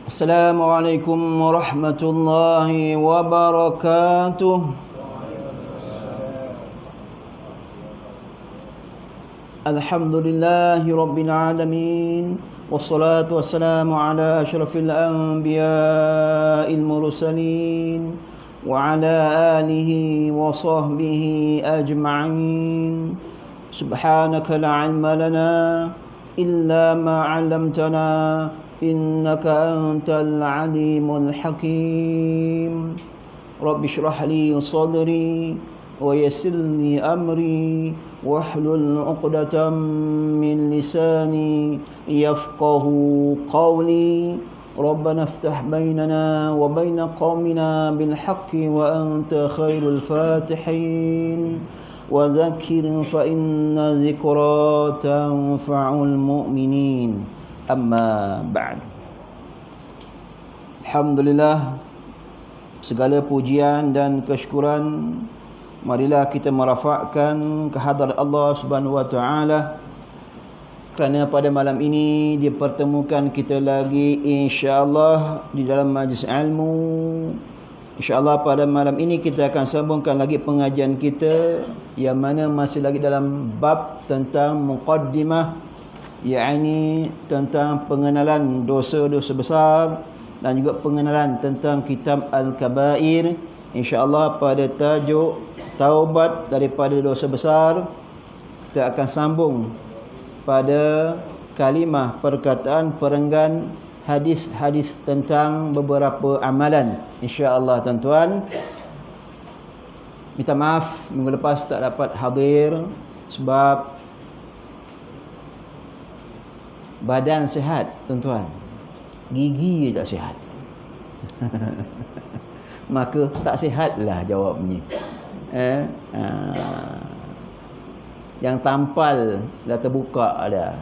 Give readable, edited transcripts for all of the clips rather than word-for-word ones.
Assalamualaikum warahmatullahi wabarakatuh. Alhamdulillahi rabbil alamin. Wassalatu wassalamu ala asyrafil anbiya'il mursalin wa ala alihi wa sahbihi ajma'in. Subhanaka la ilma lana illa ma 'allamtana innaka antal alimul hakim. Rabbi shrah li sadri wa yassir li amri wahlul 'uqdatam min lisani yafqahu qawli. Rabbana iftah bainana wa bain qaumina bil haqqi wa anta khairul fatihin. Wa dzakir fa inna dzikra tanfa'ul mu'minin. Amma ba'd. Alhamdulillah, segala pujian dan kesyukuran marilah kita merafakkan kehadrat Allah Subhanahu wa taala, kerana pada malam ini dipertemukan kita lagi insya-Allah di dalam majlis ilmu. InsyaAllah pada malam ini kita akan sambungkan lagi pengajian kita, yang mana masih lagi dalam bab tentang muqaddimah, yakni tentang pengenalan dosa-dosa besar dan juga pengenalan tentang kitab Al-Kabair. InsyaAllah pada tajuk taubat daripada dosa besar, kita akan sambung pada kalimah perkataan perenggan hadis-hadis tentang beberapa amalan. InsyaAllah tuan-tuan, minta maaf minggu lepas tak dapat hadir sebab badan sihat tuan-tuan, gigi tak sihat. Maka tak sihatlah jawabnya. Yang tampal dah terbuka dah.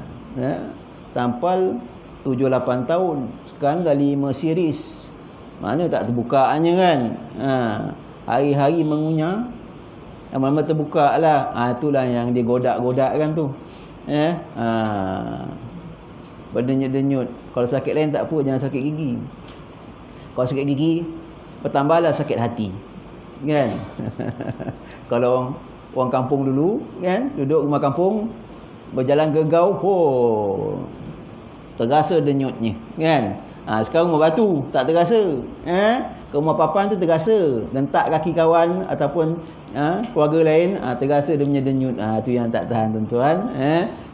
Tampal 7-8 tahun, sekarang dah 5 series. Mana tak terbukanya kan? Hari-hari mengunyah, lama-lama terbuka lah. Itulah yang dia godak-godakkan tu. Berdenyut-denyut. Kalau sakit lain tak apa, jangan sakit gigi. Kalau sakit gigi, bertambahlah sakit hati, kan? Kalau orang kampung dulu, kan, duduk rumah kampung, berjalan gegau, terasa denyutnya, kan? Sekarang rumah batu tak terasa. Ke rumah papan tu terasa, lentak kaki kawan ataupun keluarga lain, terasa dia punya denyut. Tu yang tak tahan tuan-tuan.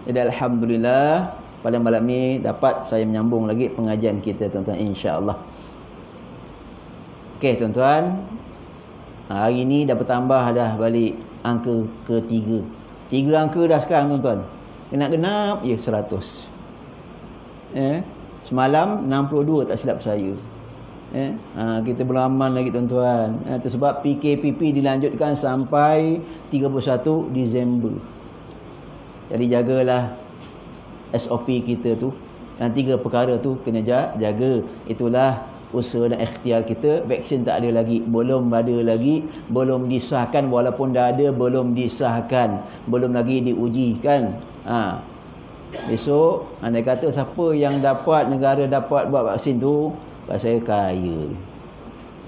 Jadi alhamdulillah, pada malam ni dapat saya menyambung lagi pengajian kita tuan-tuan, insya-Allah. Okey tuan-tuan, hari ni dah bertambah dah balik angka ketiga. 3 angka dah sekarang tuan-tuan. Genap-genap je 100. Semalam 62 tak silap saya. Kita beramal lagi tuan-tuan. Itu sebab PKPP dilanjutkan sampai 31 Disember. Jadi jagalah SOP kita tu. Dan 3 perkara tu kena jaga. Itulah usaha dan ikhtiar kita. Vaksin tak ada lagi, belum ada lagi, belum disahkan. Walaupun dah ada, belum disahkan, belum lagi diuji, kan? Besok andai kata siapa yang dapat, negara dapat buat vaksin tu, saya kaya.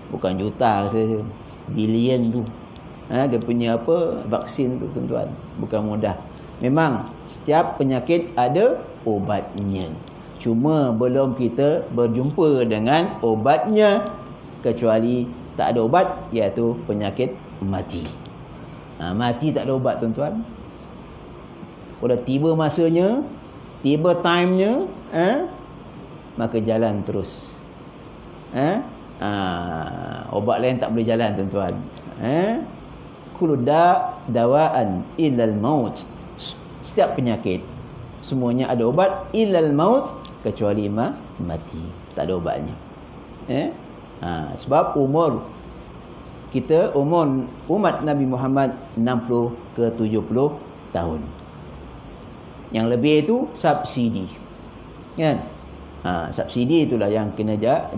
Bukan juta saya, bilion tu. Dia punya vaksin tu tuan-tuan, bukan mudah. Memang setiap penyakit ada obatnya, cuma belum kita berjumpa dengan obatnya, kecuali tak ada obat, iaitu penyakit mati. Mati tak ada ubat tuan-tuan. Kalau tiba masanya, tiba timenya, maka jalan terus. Obat lain tak boleh jalan tuan-tuan. Kullu dawaan illal maut. Setiap penyakit semuanya ada obat, illal maut, kecuali mati, tak ada obatnya. Sebab umur kita, umur umat Nabi Muhammad 60 ke 70 tahun. Yang lebih itu subsidi, kan? Subsidi itulah yang kena jaga.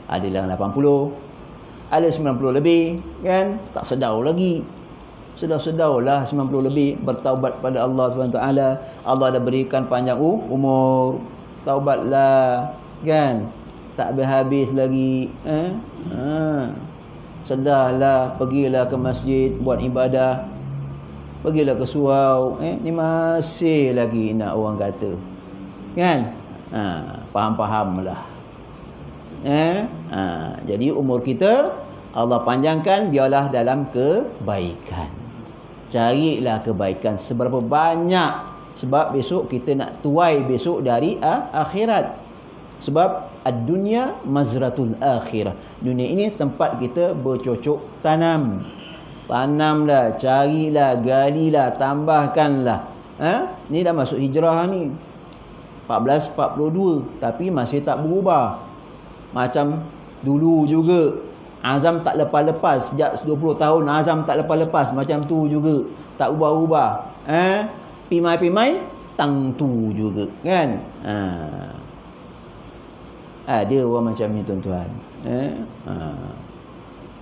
Ada yang 80, ada 90 lebih, kan? Tak sedar lagi. Sedar-sedarlah 90 lebih, bertaubat pada Allah SWT. Allah dah berikan panjang umur, taubatlah, kan? tak habis lagi. Sedarlah, pergilah ke masjid buat ibadah, pergilah ke surau, ni masih lagi nak orang kata, kan? Faham-fahamlah. Jadi umur kita Allah panjangkan, biarlah dalam kebaikan. Carilah kebaikan seberapa banyak, sebab besok kita nak tuai besok dari akhirat. Sebab ad-dunya mazratul akhirah. Dunia ini tempat kita bercocok tanam. Tanamlah, carilah, galilah, tambahkanlah. Ni dah masuk hijrah ni. 1442, tapi masih tak berubah. Macam dulu juga. Azam tak lepas-lepas. Sejak 20 tahun azam tak lepas-lepas. Macam tu juga. Tak ubah-ubah. Pimai-pimai, tang tu juga. Kan? Ada orang macam ni tuan-tuan.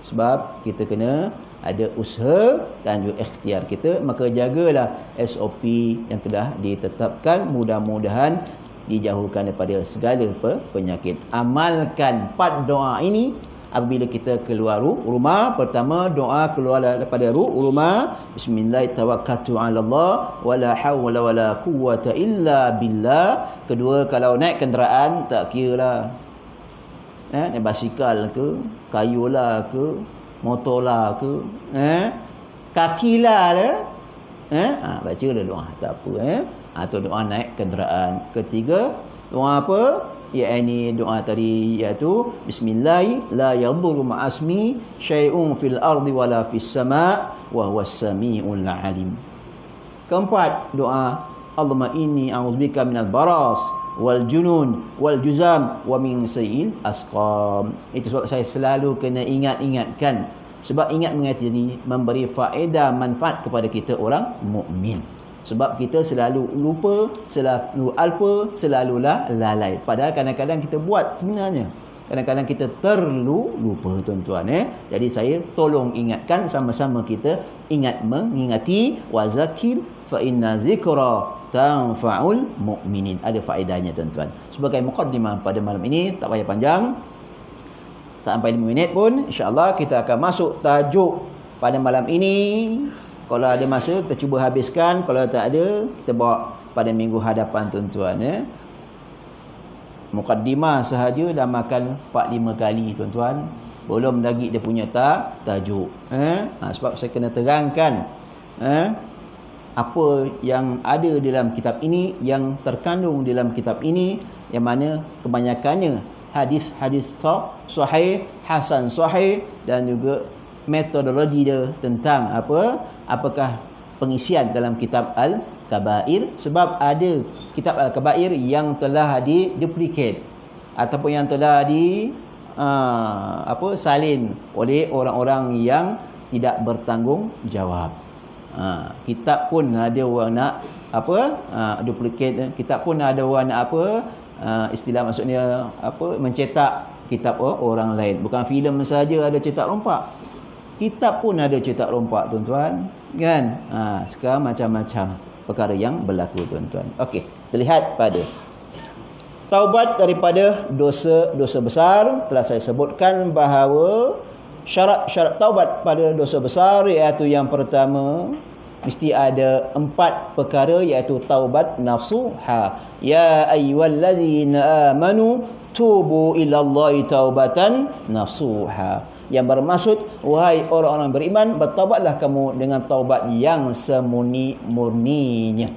Sebab kita kena ada usaha dan juga ikhtiar kita. Maka jagalah SOP yang telah ditetapkan. Mudah-mudahan dijauhkan daripada segala penyakit. Amalkan 4 doa ini apabila kita keluar rumah. Pertama, doa keluar daripada rumah. Bismillahirrahmanirrahim. Wala hawla wala quwwata illa billah. Kedua, kalau naik kenderaan, tak kira lah. Naik basikal ke, kayulah ke, motorlah ke, kakilah lah. Baca dah doa, tak apa. Atau doa naik kenderaan. Ketiga, doa apa? Iaitu doa tadi, iaitu Bismillah la yadhurru ma'asmi syai'un fil ardi wala fis sama' wa huwas sami'ul alim. Keempat, doa Allahumma inni a'udzubika minal baras wal junun wal juzam wa min sayyi'il asqam. Itu sebab saya selalu kena ingatkan, sebab ingat mengingat ini memberi faedah manfaat kepada kita orang mukmin. Sebab kita selalu lupa, selalu alpa, selalulah lalai. Padahal kadang-kadang kita buat sebenarnya. Kadang-kadang kita terlupa tuan-tuan. Jadi saya tolong ingatkan, sama-sama kita mengingati. Wa zakir fa inna zikra tanfa'ul mu'minin. Ada faedahnya tuan-tuan. Sebagai muqaddimah pada malam ini, tak payah panjang. Tak sampai 5 minit pun, insya-Allah kita akan masuk tajuk pada malam ini. Kalau ada masa kita cuba habiskan, kalau tak ada kita bawa pada minggu hadapan tuan-tuan. Mukaddimah sahaja dah makan 4-5 kali tuan-tuan. Belum lagi dia punya tajuk. Sebab saya kena terangkan apa yang ada dalam kitab ini, yang terkandung dalam kitab ini, yang mana kebanyakannya hadis-hadis sahih, hasan sahih, dan juga metodologi dia tentang apakah pengisian dalam kitab Al-Kabair. Sebab ada kitab Al-Kabair yang telah duplicate ataupun yang telah salin oleh orang-orang yang tidak bertanggungjawab. Kitab pun ada orang nak duplicate, kitab pun ada orang nak istilah maksudnya mencetak kitab orang lain. Bukan filem saja ada cetak rompak, kitab pun ada cetak rompak tuan-tuan, kan? Sekarang macam-macam perkara yang berlaku tuan-tuan. Okey, terlihat pada taubat daripada dosa-dosa besar. Telah saya sebutkan bahawa syarat-syarat taubat pada dosa besar, iaitu yang pertama mesti ada 4 perkara, iaitu taubat nafsuha. Ya ayyuhallazina amanu tubu ilallahi taubatan nafsuha. Yang bermaksud, wahai orang-orang beriman, bertaubatlah kamu dengan taubat yang semurni-murninya.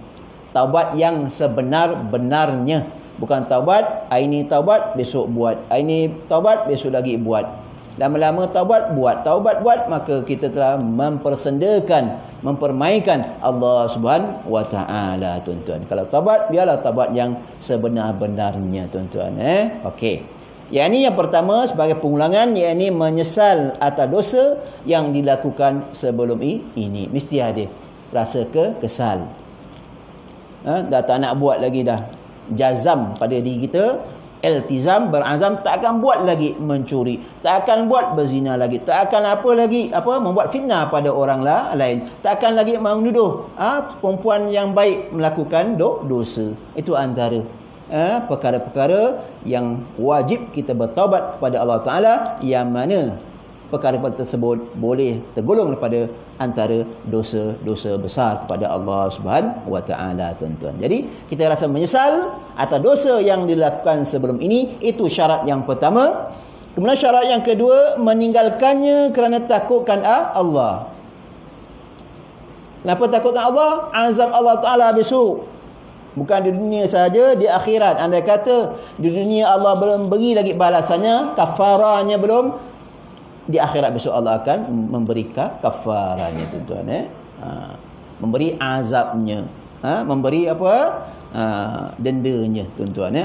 Taubat yang sebenar-benarnya. Bukan taubat, hari ini taubat, besok buat. Hari ini taubat, besok lagi buat. Lama-lama taubat buat, maka kita telah mempermainkan Allah Subhanahu wa taala tuan-tuan. Kalau taubat, biarlah taubat yang sebenar-benarnya tuan-tuan. Okey. Yang ini yang pertama sebagai pengulangan, yakni menyesal atas dosa yang dilakukan sebelum ini. Mesti ada rasa kesal. Dah tak nak buat lagi dah. Jazam pada diri kita, iltizam, berazam, tak akan buat lagi mencuri, tak akan buat berzina lagi, tak akan membuat fitnah pada orang lain, tak akan lagi menuduh perempuan yang baik melakukan dosa. Itu antara. perkara-perkara yang wajib kita bertaubat kepada Allah Ta'ala, yang mana perkara tersebut boleh tergolong daripada antara dosa-dosa besar kepada Allah Subhanahu wa Ta'ala, tuan-tuan. Jadi kita rasa menyesal atas dosa yang dilakukan sebelum ini, itu syarat yang pertama. Kemudian syarat yang kedua, meninggalkannya kerana takutkan Allah. Kenapa takutkan Allah? Azab Allah Ta'ala besok. Bukan di dunia saja, di akhirat. Andai kata di dunia Allah belum beri lagi balasannya, kafaranya belum, di akhirat besok Allah akan memberi kafaranya, tuan-tuan. Memberi azabnya, memberi apa? Dendanya, tuan-tuan.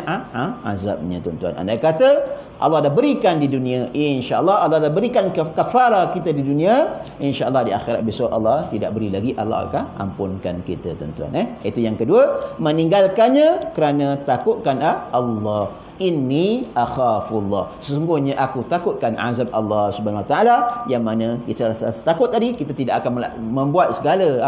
Azabnya, tuan-tuan. Andai kata Allah dah berikan di dunia, insya-Allah Allah dah berikan kafara kita di dunia, insya-Allah di akhirat besok Allah tidak beri lagi, Allah akan ampunkan kita, tuan-tuan. Itu yang kedua, meninggalkannya kerana takutkan Allah. Inni akhafullah, sesungguhnya aku takutkan azab Allah Subhanahu wa Ta'ala. Yang mana kita rasa takut tadi, kita tidak akan membuat segala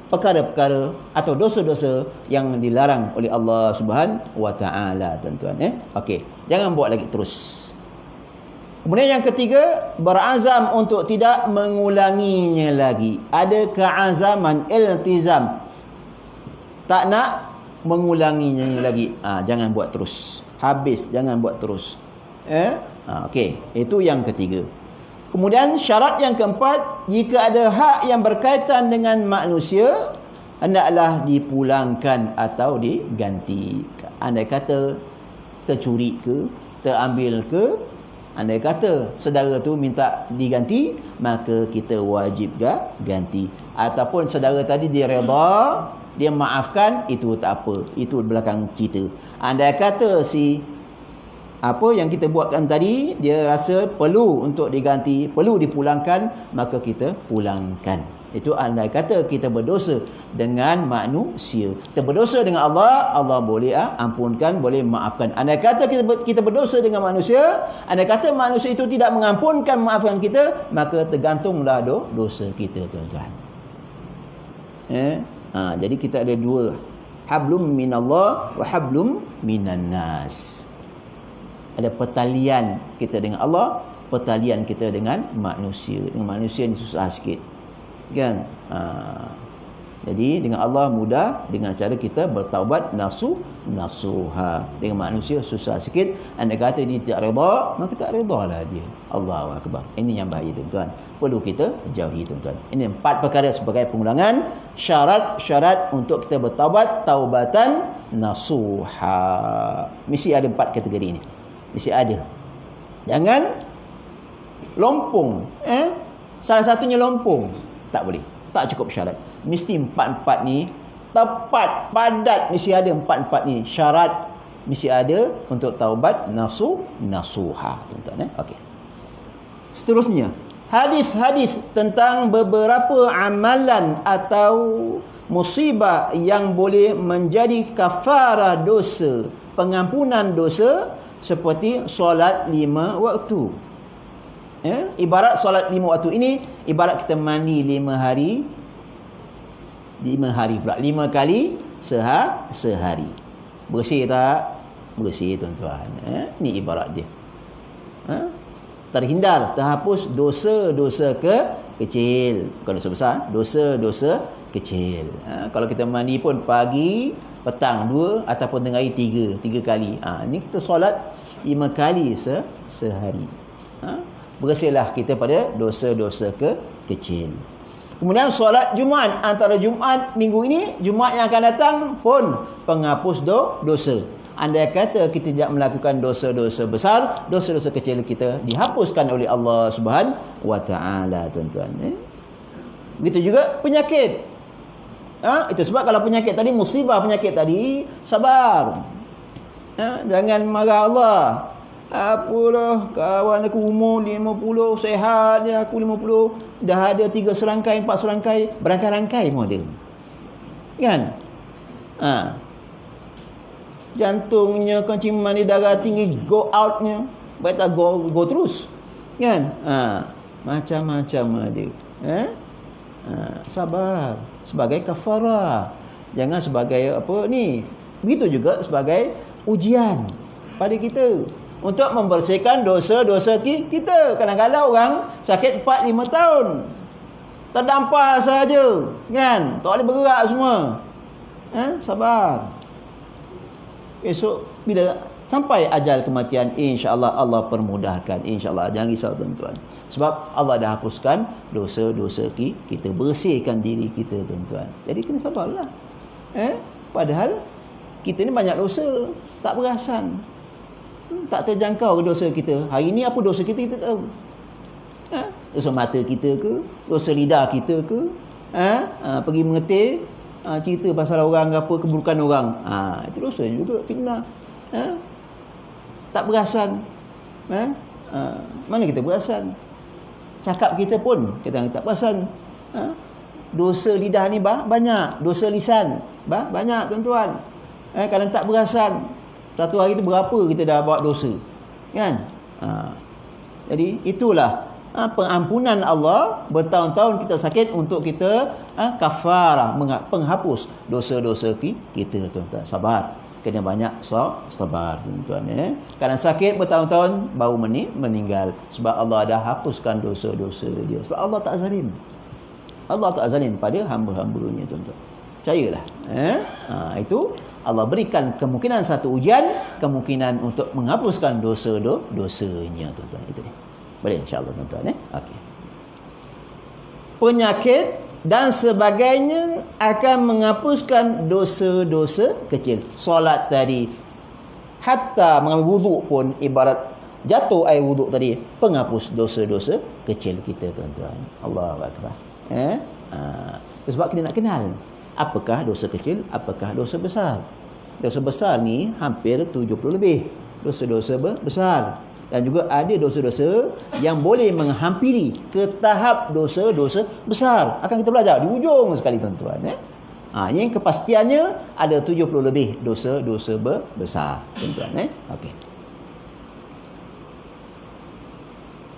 perkara-perkara atau dosa-dosa yang dilarang oleh Allah Subhanahu wa Ta'ala, tuan-tuan. Okey, jangan buat lagi terus. Kemudian yang ketiga, berazam untuk tidak mengulanginya lagi. Ada keazaman, iltizam, tak nak mengulanginya lagi. Jangan buat terus. Habis, jangan buat terus. Okey, itu yang ketiga. Kemudian syarat yang keempat, jika ada hak yang berkaitan dengan manusia, hendaklah dipulangkan atau diganti. Andai kata tercuri ke, terambil ke, andai kata saudara tu minta diganti, maka kita wajib ganti. Ataupun saudara tadi dia redha, dia maafkan, itu tak apa, itu belakang cerita. Andai kata apa yang kita buatkan tadi, dia rasa perlu untuk diganti, perlu dipulangkan, maka kita pulangkan. Itu andai kata kita berdosa dengan manusia. Kita berdosa dengan Allah, Allah boleh ampunkan, boleh maafkan. Andai kata kita berdosa dengan manusia, andai kata manusia itu tidak mengampunkan, maafkan kita, maka tergantunglah dosa kita, tuan-tuan. Jadi kita ada dua, hablum minallah wa hablum minan nas. Ada pertalian kita dengan Allah, pertalian kita dengan manusia. Dengan manusia ni susah sikit, kan? Jadi dengan Allah mudah, dengan cara kita bertaubat nasuha. Dengan manusia susah sikit. Andai kata dia tidak redha, maka tak redhalah dia. Allahu akbar. Ini yang bahaya, tuan-tuan. Perlu kita jauhi, tuan-tuan. Ini 4 perkara sebagai pengulangan syarat-syarat untuk kita bertaubat, taubatan nasuha. Mesti ada 4 kategori ini. Mesti ada. Jangan lompong. Salah satunya lompong, tak boleh. Tak cukup syarat. Mesti 4-4 ni tepat, padat, mesti ada 4-4 ni syarat, mesti ada untuk taubat nasuha, tuan-tuan. Okey. Seterusnya, hadis-hadis tentang beberapa amalan atau musibah yang boleh menjadi kafarah dosa, pengampunan dosa, seperti solat 5 waktu. Ibarat solat 5 waktu ini, ibarat kita mandi 5 hari pula, 5 kali sehari. Bersih tak? Bersih, tuan-tuan. Ni ibarat dia. Terhindar, terhapus dosa-dosa kecil. Bukan dosa besar, dosa-dosa kecil. Kalau kita mandi pun pagi, petang 2, ataupun tengah hari 3 kali. Ni kita solat 5 kali sehari. Bersihlah kita pada dosa-dosa kecil. Kemudian solat Jumaat, antara Jumaat minggu ini, Jumaat yang akan datang pun penghapus dosa. Andai kata kita tidak melakukan dosa-dosa besar, dosa-dosa kecil kita dihapuskan oleh Allah Subhanahu wa Ta'ala, tuan-tuan. Begitu juga penyakit. Itu sebab kalau penyakit tadi, musibah penyakit tadi, sabar. Jangan marah Allah. Apalah, kawan aku umur 50, sehat dia, aku 50, dah ada 3 serangkai, 4 serangkai, berangkai-rangkai pun ada. Kan? Jantungnya, kenciman di darah tinggi, go outnya, baik tak go terus. Kan? Macam-macam ada. Sabar sebagai kafarah. Jangan sebagai apa ni, Begitu juga sebagai ujian pada kita untuk membersihkan dosa-dosa kita. Kadang-kadang orang sakit 4-5 tahun, terdampar saja, kan? Tak boleh bergerak semua. Sabar. Esok bila sampai ajal kematian, insya-Allah Allah permudahkan, insya-Allah. Jangan risau tuan-tuan. Sebab Allah dah hapuskan dosa-dosa kita, bersihkan diri kita tuan-tuan. Jadi kena sabarlah. Padahal kita ni banyak dosa, tak perasan. Tak terjangkau dosa kita. Hari ni apa dosa kita tahu. Dosa mata kita ke, dosa lidah kita ke, pergi mengetir, cerita pasal orang apa, keburukan orang. Itu dosa juga, fitnah. Tak perasan. Mana kita perasan? Cakap kita pun kita tak perasan. Dosa lidah ni banyak, dosa lisan banyak tuan-tuan. Kadang tak perasan. Satu hari tu berapa kita dah buat dosa, kan? Jadi itulah pengampunan Allah. Bertahun-tahun kita sakit untuk kita kafarah, penghapus dosa-dosa kita tuan-tuan. Sabar, kena banyak sabar tuan-tuan. Kadang sakit bertahun-tahun baru meninggal sebab Allah dah hapuskan dosa-dosa dia. Sebab Allah tak zalim. Allah tak zalim pada hamba-hambanya tuan-tuan. Percayalah. Itu Allah berikan kemungkinan satu ujian, kemungkinan untuk menghapuskan dosa-dosanya tuan-tuan. Itu dia. Boleh insya-Allah tuan-tuan. Okey. Penyakit dan sebagainya akan menghapuskan dosa-dosa kecil. Solat tadi, hatta mengambil wuduk pun ibarat jatuh air wuduk tadi, penghapus dosa-dosa kecil kita tuan-tuan. Allahu akbar. Sebab kita nak kenal apakah dosa kecil, apakah dosa besar. Dosa besar ni hampir 70 lebih dosa-dosa besar. Dan juga ada dosa-dosa yang boleh menghampiri ke tahap dosa-dosa besar. Akan kita belajar di ujung sekali tuan-tuan. Yang kepastiannya ada 70 lebih dosa-dosa besar tuan-tuan. Okey.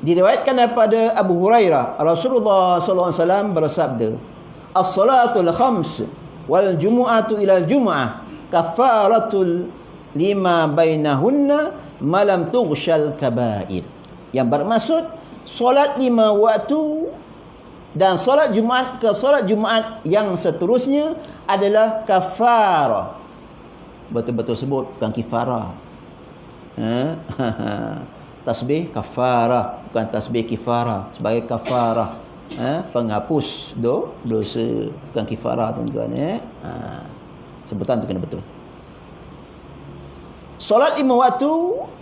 Diriwayatkan daripada Abu Hurairah, Rasulullah sallallahu alaihi wasallam bersabda, "As-salatul khams wal jumu'atu ila jumu'ah kafaratul lima bainahunna malam tughshal kabair." Yang bermaksud solat 5 waktu dan solat Jumaat ke solat Jumaat yang seterusnya adalah kafarah. Betul-betul sebut, bukan kifarah. Tasbih kafarah, bukan tasbih kifarah. Sebagai kafarah, penghapus dosa, bukan kifarah tuan-tuan. Sebutan tu kena betul. Solat 5 waktu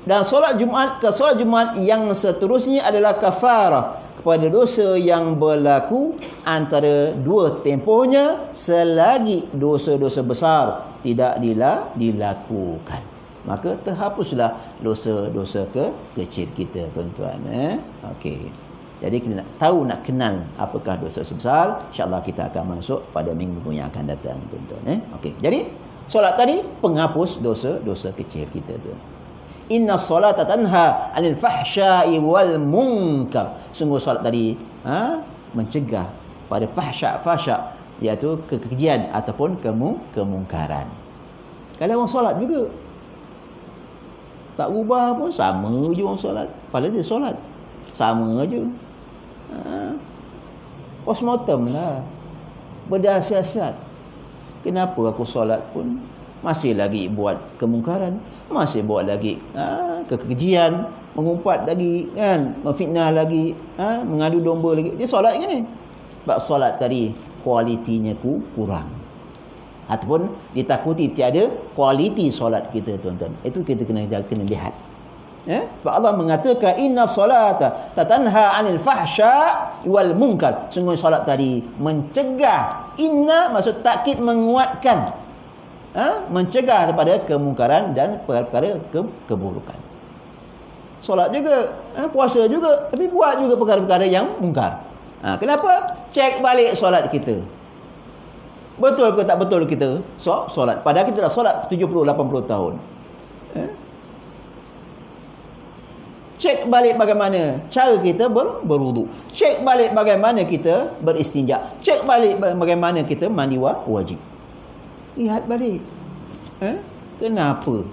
dan solat Jumaat ke solat Jumaat yang seterusnya adalah kafarah kepada dosa yang berlaku antara dua tempohnya selagi dosa-dosa besar tidak dilakukan. Maka terhapuslah dosa-dosa kecil kita tuan-tuan. Okey. Jadi kita nak tahu, nak kenal apakah dosa besar. InsyaAllah kita akan masuk pada minggu yang akan datang tuan-tuan. Okey. Jadi solat tadi penghapus dosa-dosa kecil kita tu. Inna solata tanha 'anil fahsya'i wal munkar. Sungguh solat tadi mencegah pada fahsya', iaitu kekejian ataupun kemungkaran. Kalau orang solat juga tak ubah pun sama je orang solat. Padahal dia solat sama je. Postmortem lah, berdasar-dasar. Kenapa aku solat pun masih lagi buat kemungkaran, masih buat lagi kekejian, mengumpat lagi, kan, memfitnah lagi, mengadu domba lagi. Dia solat kan ni? Sebab solat tadi kualitinya kurang, ataupun ditakuti tiada kualiti solat kita tuan-tuan. Itu kita kena lihat. Sebab Allah mengatakan inna solata tatanha 'anil fahsya' wal munkar. Sungguh solat tadi mencegah. Inna maksud takkid, menguatkan, mencegah daripada kemungkaran dan perkara keburukan. Solat juga, puasa juga, tapi buat juga perkara-perkara yang mungkar. Kenapa? Cek balik solat kita. Betul ke tak betul kita solat? Padahal kita dah solat 70-80 tahun. Cek balik bagaimana cara kita berwuduk. Cek balik bagaimana kita beristinja. Cek balik bagaimana kita mandi wajib. Lihat balik. Kenapa?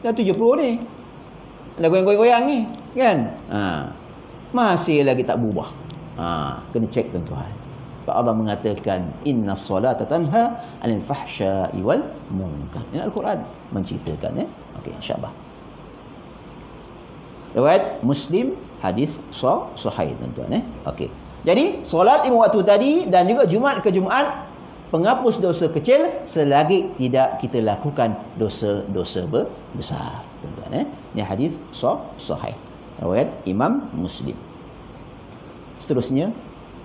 Dah 70 ni. Dah goyang-goyang ni, kan? Masih lagi tak berubah. Kena cek tuan-tuan. Allah mengatakan inna salata tanha 'anil fahsya'i wal munkar. Ini Al-Quran menceritakan Okey, insya-Allah. Riwayat Muslim, hadis sahih tuan-tuan Okey. Jadi solat 5 waktu tadi dan juga Jumaat ke Jumaat penghapus dosa kecil selagi tidak kita lakukan dosa-dosa besar tuan-tuan Ini hadis sahih. Riwayat Imam Muslim. Seterusnya,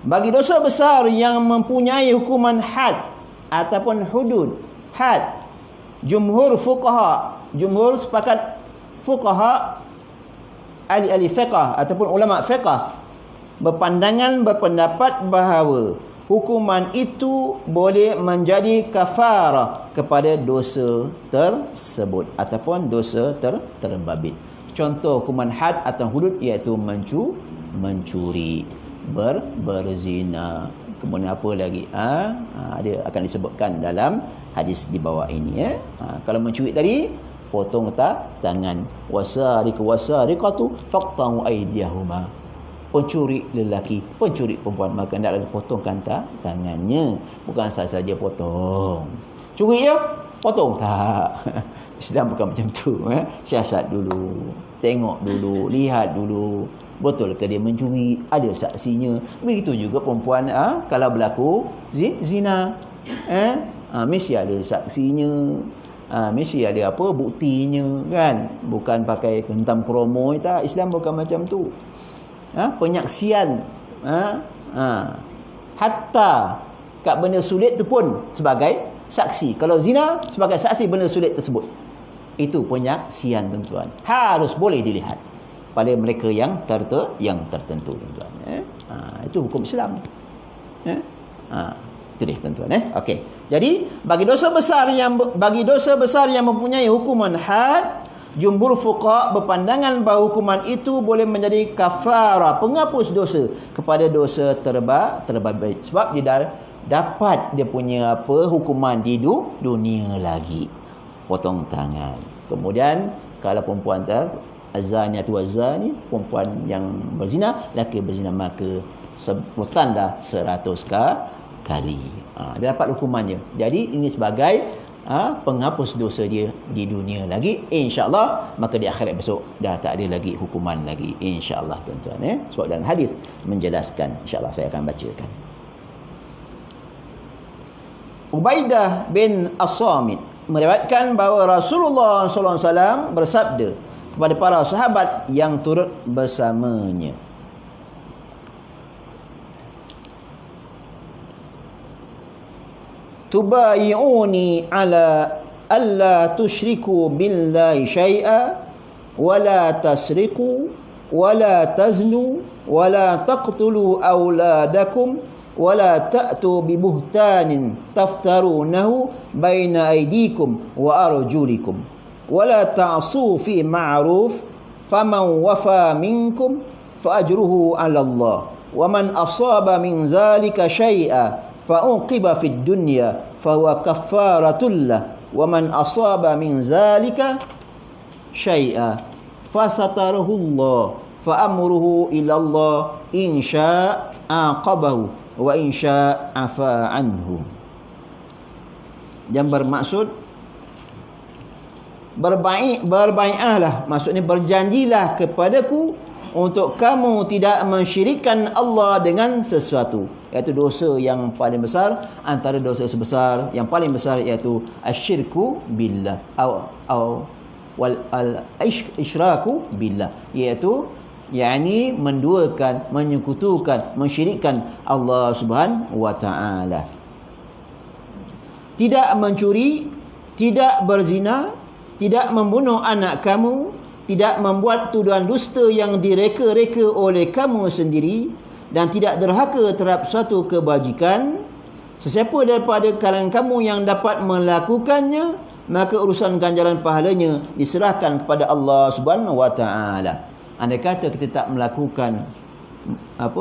bagi dosa besar yang mempunyai hukuman had ataupun hudud, had, jumhur sepakat fuqaha, ahli fiqh ataupun ulama fiqh berpendapat bahawa hukuman itu boleh menjadi kafarah kepada dosa tersebut ataupun dosa terbabit. Contoh hukuman had atau hudud iaitu mencuri, berzina, kemudian apa lagi? Ada akan disebutkan dalam hadis di bawah ini Kalau mencuri tadi, potong tangan. Wasariqatu faqta'u aydiyahuma. Pencuri lelaki, pencuri perempuan, maka hendaklah dipotongkan tangannya. Bukan saja potong. Curi ya, potong tak. Islam bukan macam tu. Siasat dulu, tengok dulu, lihat dulu. Betul ke dia mencuri? Ada saksinya. Begitu juga perempuan kalau berlaku zina. Mesti ada saksinya. Mesti ada buktinya, kan? Bukan pakai hentam kromo tak. Islam bukan macam tu. Penyaksian. Hatta kat benda sulit tu pun sebagai saksi. Kalau zina sebagai saksi benda sulit tersebut. Itu penyaksian tuan-tuan. Harus boleh dilihat pada mereka yang tertentu tuan-tuan. Itu hukum Islam. Itu dia tuan-tuan. Okey. Jadi bagi dosa besar yang mempunyai hukuman had, jumhur fuqaha berpandangan bahawa hukuman itu boleh menjadi kafarah, penghapus dosa kepada dosa terbabit. Sebab dia dah dapat dia punya hukuman di dunia lagi. Potong tangan. Kemudian kalau perempuan azaniyatu wazani, perempuan yang berzina, lelaki berzina, maka sebutan dah 100 kali. Dia dapat hukumannya. Jadi ini sebagai penghapus dosa dia di dunia lagi, insya-Allah. Maka di akhirat besok dah tak ada lagi hukuman lagi, insya-Allah tuan-tuan Sebab dalam hadis menjelaskan, insya-Allah saya akan bacakan. Ubaidah bin As-Samit meriwayatkan bahawa Rasulullah sallallahu alaihi wasallam bersabda kepada para sahabat yang turut bersamanya, tubayi'uni ala alla tusyriku billahi syai'a wa la tasriqu wa la taznu wa la taqtulu awladakum wa la ta'tu bi buhtanin taftarunahu baina aydikum wa arjulikum wa la ta'su fi ma'ruf faman wafa minkum fa ajruhu 'ala Allah wa man asaba min zalika syai'a fa uqiba fid dunya fa huwa kaffaratul lah wa man asaba min zalika syai'a fa satarahu Allah fa amruhu ila Allah in syaa aqabahu wa in syaa afa anhu. Yang bermaksud berbai'ahlah, maksudnya berjanjilah kepadaku untuk kamu tidak mensyirikkan Allah dengan sesuatu, iaitu dosa yang paling besar antara dosa sebesar yang paling besar, iaitu asyirku billah wal isyraku billah, iaitu yakni menduakan, menyekutukan, mensyirikkan Allah Subhanahu wa taala. Tidak mencuri, tidak berzina, tidak membunuh anak kamu, tidak membuat tuduhan dusta yang direka-reka oleh kamu sendiri, dan tidak derhaka terhadap suatu kebajikan. Sesiapa daripada kalangan kamu yang dapat melakukannya, maka urusan ganjaran pahalanya diserahkan kepada Allah Subhanahu wa taala. Andai kata kita tak melakukan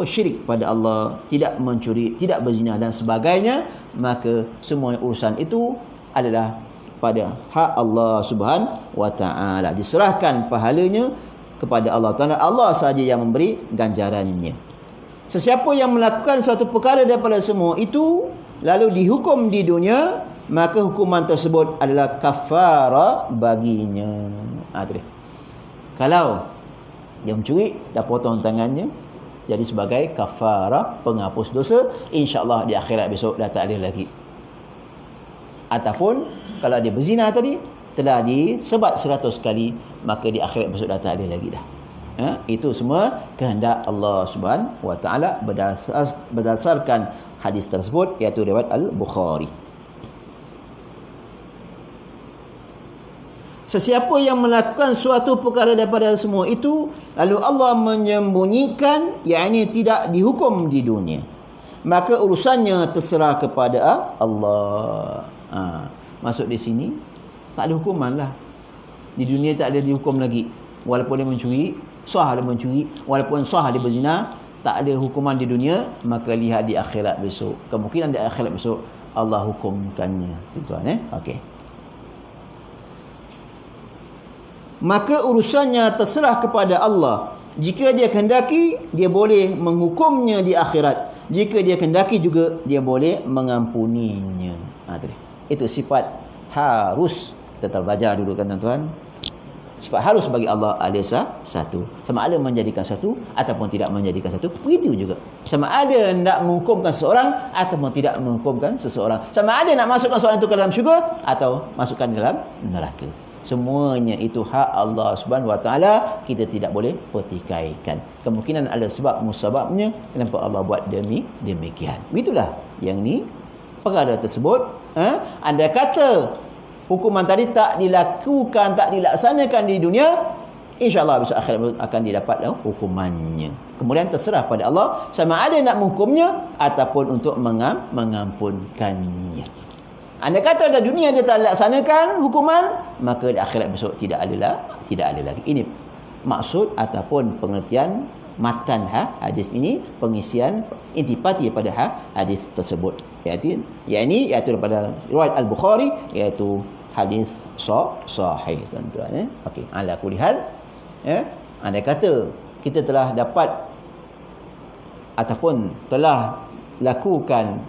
syirik pada Allah, tidak mencuri, tidak berzina dan sebagainya, maka semua urusan itu adalah pada hak Allah Subhanahu wa taala. Diserahkan pahalanya kepada Allah Taala. Allah sahaja yang memberi ganjarannya. Sesiapa yang melakukan suatu perkara daripada semua itu lalu dihukum di dunia, maka hukuman tersebut adalah kafara baginya. Kalau dia mencuri, dah potong tangannya, jadi sebagai kafara penghapus dosa, insya-Allah di akhirat besok dah tak ada lagi. Ataupun kalau dia berzina tadi telah disebat 100 kali, maka di akhirat besok dah tak ada lagi dah. Itu semua kehendak Allah Subhanahu wa taala berdasarkan hadis tersebut, iaitu riwayat Al-Bukhari. Sesiapa yang melakukan suatu perkara daripada semua itu lalu Allah menyembunyikan, yakni tidak dihukum di dunia, maka urusannya terserah kepada Allah. Masuk di sini tak ada hukuman lah. Di dunia tak ada dihukum lagi. Walaupun dia mencuri, sah dia mencuri, walaupun sah dia berzina, tak ada hukuman di dunia, maka lihat di akhirat besok. Kemungkinan di akhirat besok Allah hukumkannya. Tuan-tuan, okey. Maka urusannya terserah kepada Allah. Jika dia kehendaki, dia boleh menghukumnya di akhirat. Jika dia kehendaki juga, dia boleh mengampuninya. Itu sifat harus. Kita terbelajar dulu kan tuan-tuan. Sifat harus bagi Allah ada satu. Sama ada menjadikan satu ataupun tidak menjadikan satu. Begitu juga. Sama ada nak menghukumkan seseorang ataupun tidak menghukumkan seseorang. Sama ada nak masukkan seorang itu ke dalam syurga atau masukkan ke dalam neraka. Semuanya itu hak Allah Subhanahu wa taala, kita tidak boleh pertikaikan. Kemungkinan ada sebab musababnya kenapa Allah buat demikian. Begitulah yang ni perkara tersebut. Anda kata hukuman tadi tak dilakukan, tak dilaksanakan di dunia, insya-Allah besok akhirat akan didapat hukumannya. Kemudian terserah pada Allah sama ada nak menghukumnya ataupun untuk mengampunkannya. Anda kata dalam dunia dia tak laksanakan hukuman, maka di akhirat besok tidak ada lagi. Ini maksud ataupun pengertian matan hadis ini, pengisian intipati pada hadis tersebut. Iaitu daripada riwayat Al-Bukhari, iaitu hadis sahih tuan-tuan. Okey, ala kulli hal, anda kata kita telah dapat ataupun telah lakukan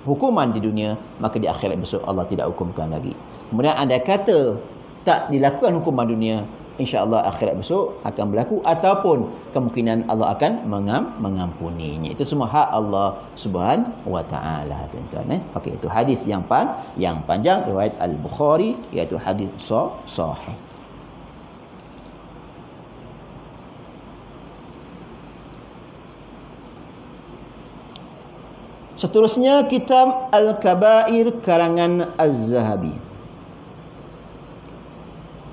hukuman di dunia, maka di akhirat besok Allah tidak hukumkan lagi. Kemudian anda kata tak dilakukan hukuman dunia, insya-Allah akhirat besok akan berlaku ataupun kemungkinan Allah akan mengampuninya. Itu semua hak Allah Subhanahu wa taala tuan-tuan. Okey, itu hadis yang panjang riwayat Al-Bukhari, iaitu hadis sahih. Seterusnya kitab Al-Kabair karangan Az-Zahabi.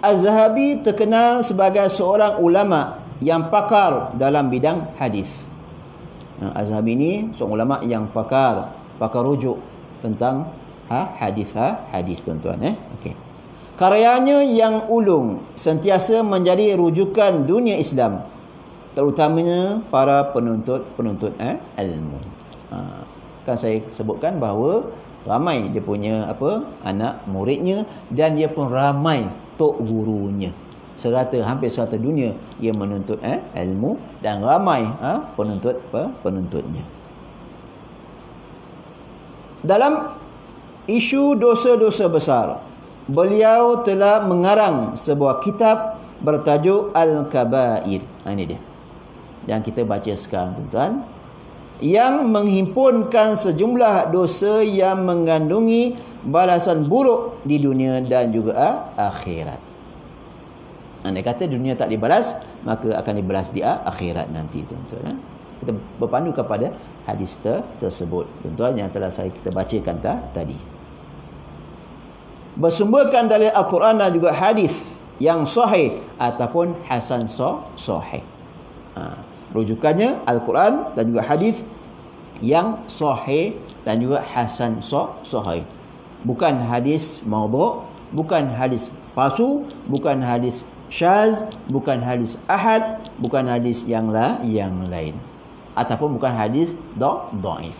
Az-Zahabi terkenal sebagai seorang ulama yang pakar dalam bidang hadis. Az-Zahabi ini seorang ulama yang pakar rujuk tentang hadis tuan-tuan. Okey. Karyanya yang ulung sentiasa menjadi rujukan dunia Islam, terutamanya para penuntut ilmu. Kan saya sebutkan bahawa ramai dia punya anak muridnya, dan dia pun ramai tok gurunya. Hampir serata dunia ia menuntut ilmu, dan ramai penuntutnya. Dalam isu dosa-dosa besar, beliau telah mengarang sebuah kitab bertajuk Al-Kabair. Ini dia yang kita baca sekarang tuan-tuan, yang menghimpunkan sejumlah dosa yang mengandungi balasan buruk di dunia dan juga akhirat. Anda kata dunia tak dibalas, maka akan dibalas di akhirat nanti tuan-tuan. Kita berpandu kepada hadis tersebut tuan-tuan yang telah kita bacakan tadi. Bersumberkan dari Al-Quran dan juga hadis yang sahih ataupun hasan sahih. Rujukannya Al-Quran dan juga hadis yang sahih dan juga hasan sahih. Bukan hadis maudhu', bukan hadis palsu, bukan hadis syaz, bukan hadis ahad, bukan hadis yang lain, ataupun bukan hadis dhaif.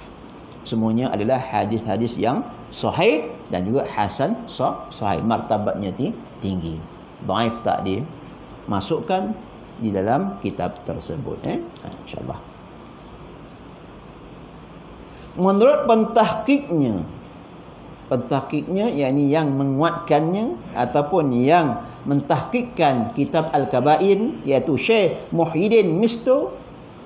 Semuanya adalah hadis-hadis yang sahih dan juga hasan sahih, martabatnya tinggi. Dhaif tak dimasukkan di dalam kitab tersebut. InsyaAllah. Menurut pentahqiqnya, yakni yang menguatkannya ataupun yang mentahqiqkan kitab Al-Kabair, iaitu Syekh Muhyiddin Misto,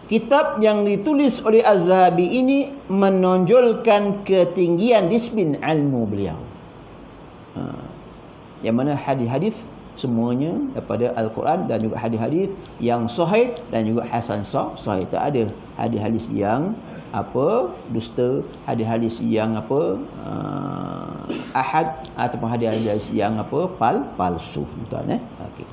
kitab yang ditulis oleh Az-Zahabi ini menonjolkan ketinggian disiplin ilmu beliau. Yang mana hadis-hadis semuanya daripada Al-Quran dan juga hadis-hadis yang sahih dan juga hasan sahih. Tak ada hadis-hadis yang dusta, hadis-hadis yang ahad ataupun hadis-hadis yang palsu, tuan. Okey.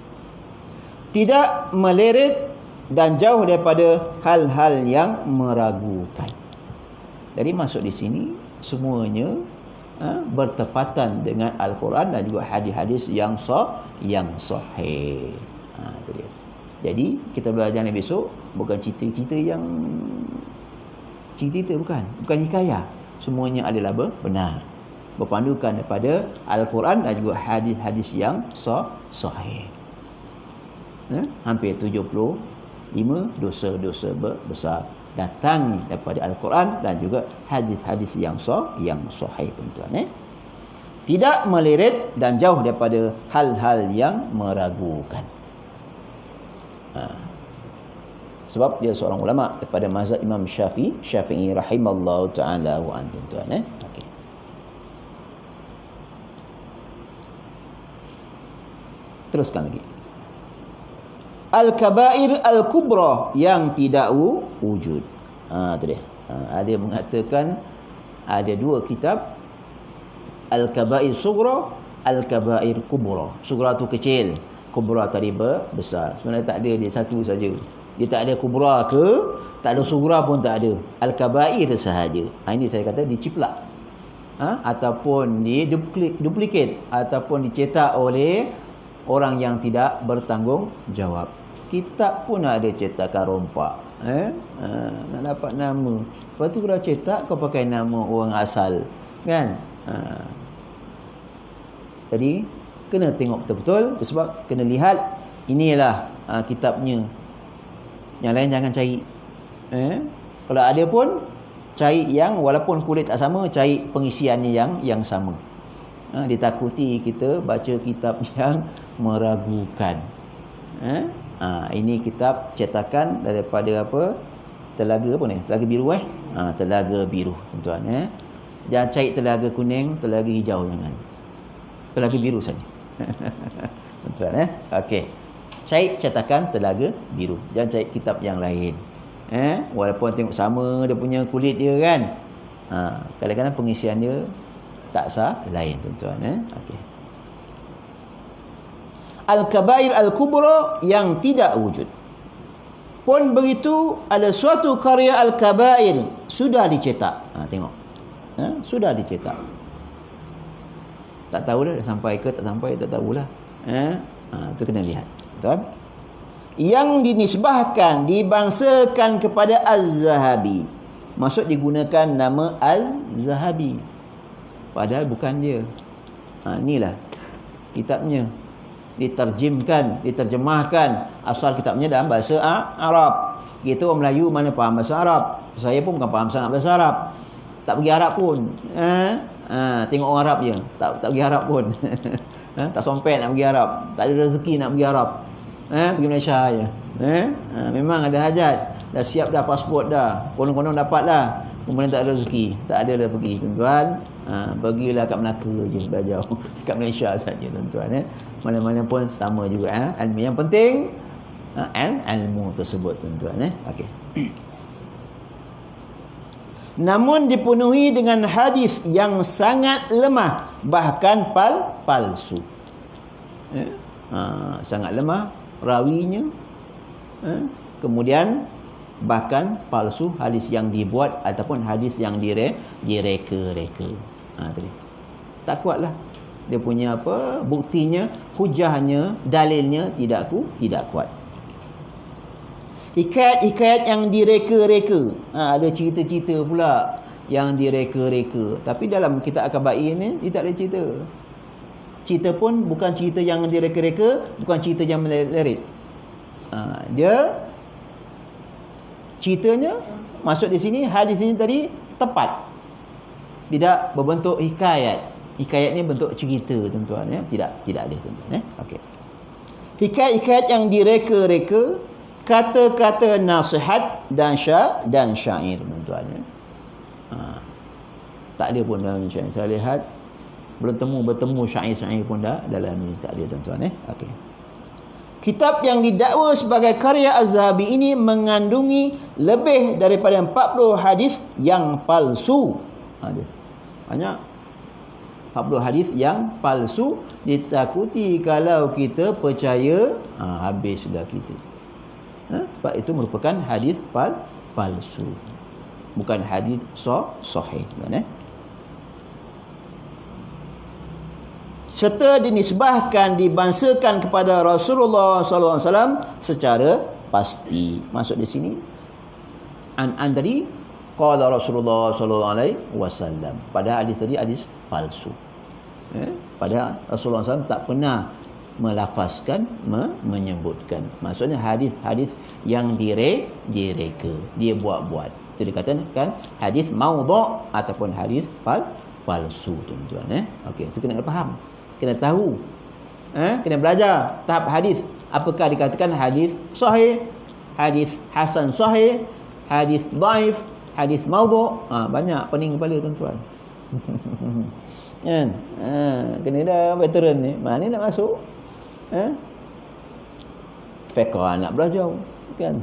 Tidak meleret dan jauh daripada hal-hal yang meragukan. Jadi masuk di sini semuanya bertepatan dengan Al-Quran dan juga hadis-hadis yang sahih. Itu dia. Jadi kita belajar ni besok bukan cerita-cerita yang cerita, bukan hikayah. Semuanya adalah benar, berpandukan daripada Al-Quran dan juga hadis-hadis yang sahih. Hampir 75 dosa-dosa besar datang daripada Al-Quran dan juga hadis-hadis yang sahih, tuan-tuan. Tidak meleret dan jauh daripada hal-hal yang meragukan. Sebab dia seorang ulama daripada mazhab Imam Syafi'i rahimallahu ta'ala wa antum, tuan. Okey. Teruskan lagi. Al-Kabair Al-Kubra yang tidak wujud. Itu dia. Ada mengatakan ada dua kitab, Al-Kabair Sughra, Al-Kabair Kubra. Sughra tu kecil, Kubra tadi besar. Sebenarnya tak ada, dia satu saja. Dia tak ada kubra ke, tak ada sughra pun tak ada. Al-Kabair sahaja. Ini saya kata diciplak. Ataupun duplikat ataupun dicetak oleh orang yang tidak bertanggungjawab. Kitab pun ada cetakan rompak. Nak dapat nama. Lepas tu kalau cetak kau pakai nama orang asal. Kan? Jadi kena tengok betul-betul. Sebab kena lihat inilah kitabnya. Yang lain jangan cari. Kalau ada pun cari yang walaupun kulit tak sama, cari pengisiannya yang sama. Ditakuti kita baca kitab yang meragukan. Ini kitab cetakan daripada Telaga apa ni? Telaga Biru Telaga Biru, tuan-tuan. Jangan cari Telaga Kuning, Telaga Hijau, jangan. Telaga Biru saja. Tuan-tuan. Okey. Cari cetakan Telaga Biru. Jangan cari kitab yang lain. Walaupun tengok sama dia punya kulit dia kan. Kadang-kadang pengisian dia tak sah lain, tuan-tuan. Okey. Al-Kabair Al-Kubra yang tidak wujud. Pun begitu, ada suatu karya Al-Kabair sudah dicetak. Tengok. Sudah dicetak. Tak tahu dah sampai ke tak sampai, tak tahulah. Itu kena lihat. Tuan. Yang dinisbahkan, dibangsakan kepada Az-Zahabi. Maksud digunakan nama Az-Zahabi. Padahal bukan dia. Inilah kitabnya. Diterjemahkan. Asal kitabnya dalam bahasa Arab. Kita orang Melayu mana faham bahasa Arab. Saya pun bukan faham sangat bahasa Arab. Tak pergi Arab pun. Tengok orang Arab je. Tak pergi Arab pun. Tak sompet nak pergi Arab. Tak ada rezeki nak pergi Arab. Pergi Malaysia je. Memang ada hajat. Dah siap dah pasport dah. Konon-konon dapat dah. Kemudian tak ada rezeki. Tak ada dah pergi, tuan-tuan. Pergilah kat Melaka je belajar. Kat Malaysia saja, tuan-tuan. Mana-mana pun sama juga. Ilmu yang penting ilmu tersebut, tuan-tuan. Okey. Namun dipenuhi dengan hadis yang sangat lemah, bahkan palsu. Sangat lemah rawinya. Kemudian bahkan palsu, hadis yang dibuat ataupun hadis yang direka-reka. Tadi. Tak kuatlah. Dia punya buktinya, hujahnya, dalilnya tidak kuat. Hikayat-hikayat yang direka-reka. Ada cerita-cerita pula yang direka-reka. Tapi dalam kitab Al-Kaba'ir ni dia tak ada cerita. Cerita pun bukan cerita yang direka-reka, bukan cerita yang melerit. Dia ceritanya masuk di sini, hadis ini tadi tepat. Tidak berbentuk hikayat. Hikayat ni bentuk cerita, tuan-tuan, ya. Tidak ada, tuan-tuan, ya. Okey. Hikayat-hikayat yang direka-reka, kata-kata nasihat dan syair, tuan-tuan, ya. Tak ada pun dalam syair. Saya lihat bertemu syair-syair pun dah dalam ni tak ada, tuan-tuan, ya. Okey. Kitab yang didakwa sebagai karya Az-Zahabi ini mengandungi lebih daripada 40 hadis yang palsu. Ada banyak 40 hadis yang palsu, ditakuti kalau kita percaya, habislah kita. Sebab itu merupakan hadis palsu, bukan hadis sahih, kan? Serta dinisbahkan, dibangsakan kepada Rasulullah sallallahu alaihi wasallam secara pasti. Masuk di sini tadi qala Rasulullah sallallahu alaihi wasallam. Pada hadis tadi hadis palsu. Pada Rasulullah SAW tak pernah melafazkan, menyebutkan. Maksudnya hadis-hadis yang direka, dia buat-buat. Itu dikatakan hadis maudhu' ataupun hadis palsu, tuan-tuan. Okey, itu kena faham. Kena tahu. Kena belajar tahap hadis. Apakah dikatakan hadis sahih, hadis hasan sahih, hadis dhaif, hadis maudhu'. Banyak pening kepala, tuan-tuan. Kan? Kena dah veteran ni. Mana nak masuk? Fiqh nak belajar, kan?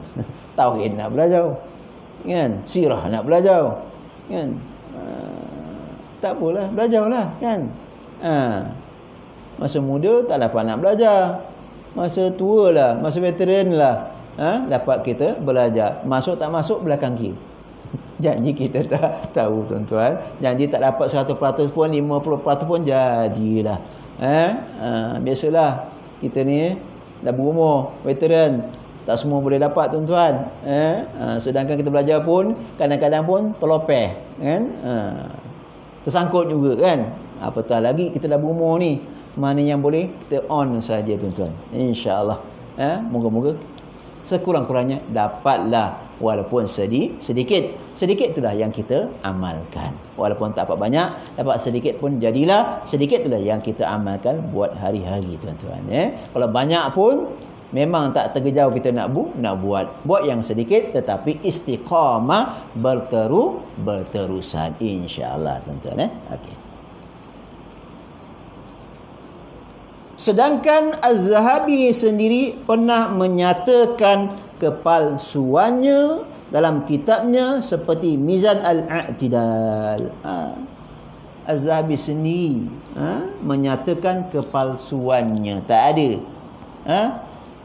Tauhid nak belajar, kan? Sirah nak belajar, kan? Tak apalah, belajarlah, kan? Masa muda tak dapat nak belajar. Masa tua lah, masa veteran lah, dapat kita belajar. Masuk tak masuk belakang kiri. Janji kita tak tahu, tuan-tuan. Janji tak dapat 100% pun, 50% pun jadilah. Biasalah kita ni dah berumur, veteran, tak semua boleh dapat, tuan-tuan. Sedangkan kita belajar pun kadang-kadang pun terlopeh, kan? Tersangkut juga, kan? Apatah lagi kita dah berumur ni. Mana yang boleh kita on saja, tuan-tuan. Insya-Allah. Moga-moga sekurang-kurangnya dapatlah, walaupun sedikit itulah yang kita amalkan. Walaupun tak dapat banyak, dapat sedikit pun jadilah sedikit itulah yang kita amalkan buat hari-hari, tuan-tuan. Kalau banyak pun memang tak tergejau kita nak buat yang sedikit, tetapi istiqamah berterusan, insya-Allah, tuan-tuan. Okey. Sedangkan Az-Zahabi sendiri pernah menyatakan kepalsuannya dalam kitabnya seperti Mizan Al-I'tidal. Az-Zahabi sendiri menyatakan kepalsuannya. Tak ada.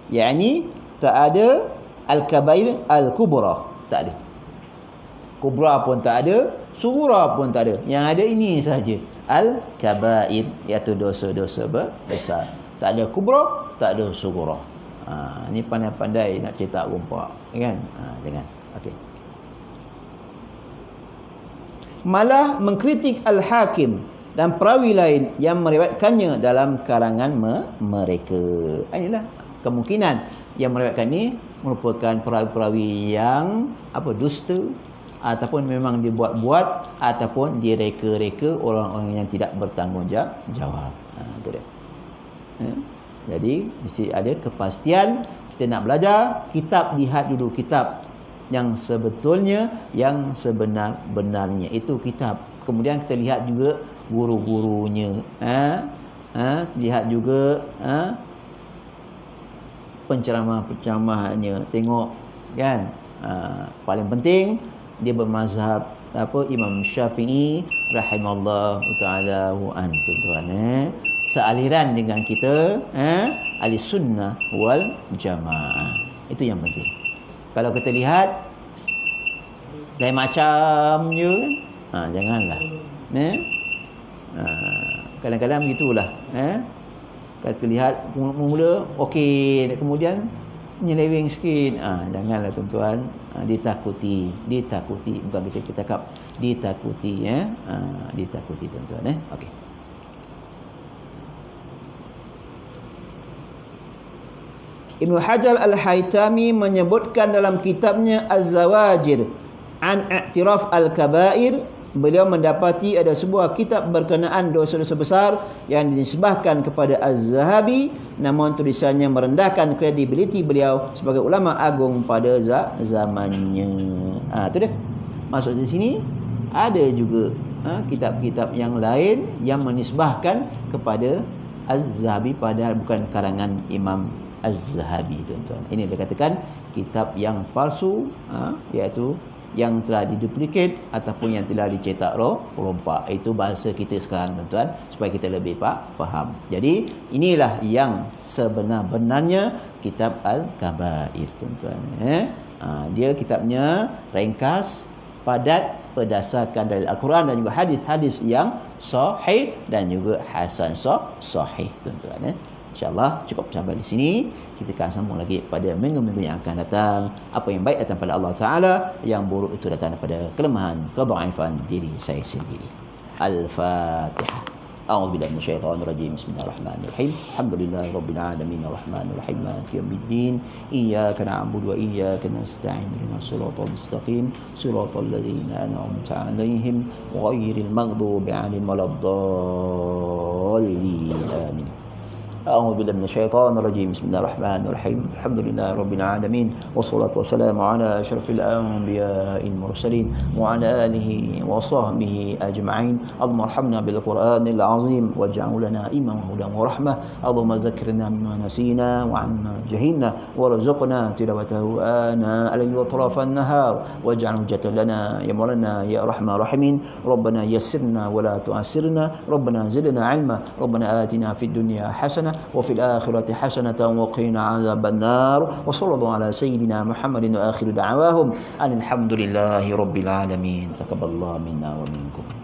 Yakni tak ada Al-Kabair Al-Kubra. Tak ada. Kubra pun tak ada, Sughra pun tak ada. Yang ada ini sahaja, Al-Kabair, iaitu dosa-dosa besar. Tak ada Kubra, tak ada Sughra. Ni pandai-pandai nak cetak rompak, kan? Jangan. Okey. Malah mengkritik Al-Hakim dan perawi lain yang meriwayatkannya dalam karangan mereka. Inilah kemungkinan yang meriwayatkan ni merupakan perawi-perawi yang dusta, ataupun memang dibuat-buat, ataupun direka-reka orang-orang yang tidak bertanggungjawab. Itu dia. Jadi mesti ada kepastian. Kita nak belajar kitab, lihat dulu kitab yang sebetulnya, yang sebenar-benarnya itu kitab. Kemudian kita lihat juga guru-gurunya. Lihat juga penceramah-penceramahannya. Tengok, kan? Paling penting dia bermazhab Imam Syafi'i rahimallahu ta'ala an, tuan-tuan. Sealiran dengan kita, ahli sunnah wal jamaah. Itu yang penting. Kalau kita lihat lain macam je, janganlah. Kadang-kadang begitulah. Kalau kita lihat mula okey, kemudian Menyeleweng sikit. Janganlah tuan-tuan. Ditakuti. Bukan kita cakap. Ditakuti. Ditakuti tuan-tuan. Okey. Ibnu Hajar Al-Haytami menyebutkan dalam kitabnya Az-Zawajir an i'tiraf al-kabair, beliau mendapati ada sebuah kitab berkenaan dosa-dosa besar yang dinisbahkan kepada Az-Zahabi, namun tulisannya merendahkan kredibiliti beliau sebagai ulama agung pada zamannya. Itu dia. Maksud di sini ada juga kitab-kitab yang lain yang menisbahkan kepada Az-Zahabi padahal bukan karangan Imam Az-Zahabi, tuan-tuan. Ini dikatakan kitab yang palsu, iaitu yang telah diduplikat ataupun yang telah dicetak rompak. Itu bahasa kita sekarang, tuan-tuan, supaya kita lebih faham. Jadi inilah yang sebenar-benarnya kitab Al-Kabair, tuan-tuan. Dia kitabnya ringkas, padat, berdasarkan dari Al-Quran dan juga hadis-hadis yang sahih dan juga hasan sahih, tuan-tuan. InsyaAllah cukup sampai di sini. Kita akan sambung lagi pada minggu-minggu yang akan datang. Apa yang baik datang pada Allah Ta'ala, yang buruk itu datang daripada kelemahan, kedhaifan diri saya sendiri. Al-Fatihah. A'udzubillahi minasyaitonir rajim. Bismillahirrahmanirrahim. Alhamdulillahi rabbil alamin arrahmanir rahim maliki yaumiddin. Iyyaka na'budu wa iyyaka nasta'in. Ihdinas siratal mustaqim. Siratal ladzina an'amta 'alaihim ghairil maghdubi 'alaihim waladdallin. Amin. أعوذ بالله من الشيطان الرجيم بسم الله الرحمن الرحيم الحمد لله رب العالمين والصلاة والسلام على أشرف الأنبياء المرسلين وعلى آله وصحبه أجمعين اللهم ارحمنا بالقرآن العظيم واجعله لنا إماما وهدى ورحمة اللهم ذكرنا مما نسينا وعما جهلنا وارزقنا تلاوته آناء الليل وأطراف النهار واجعله حجة لنا يا مولانا يا أرحم الراحمين ربنا يسرنا ولا تعسرنا ربنا زدنا علما ربنا آتنا في الدنيا حسنة وفي الآخرة حسنة وقنا عذاب النار وصلى الله على سيدنا محمد وآخر دعواهم أن الحمد لله رب العالمين تقبل الله منا ومنكم.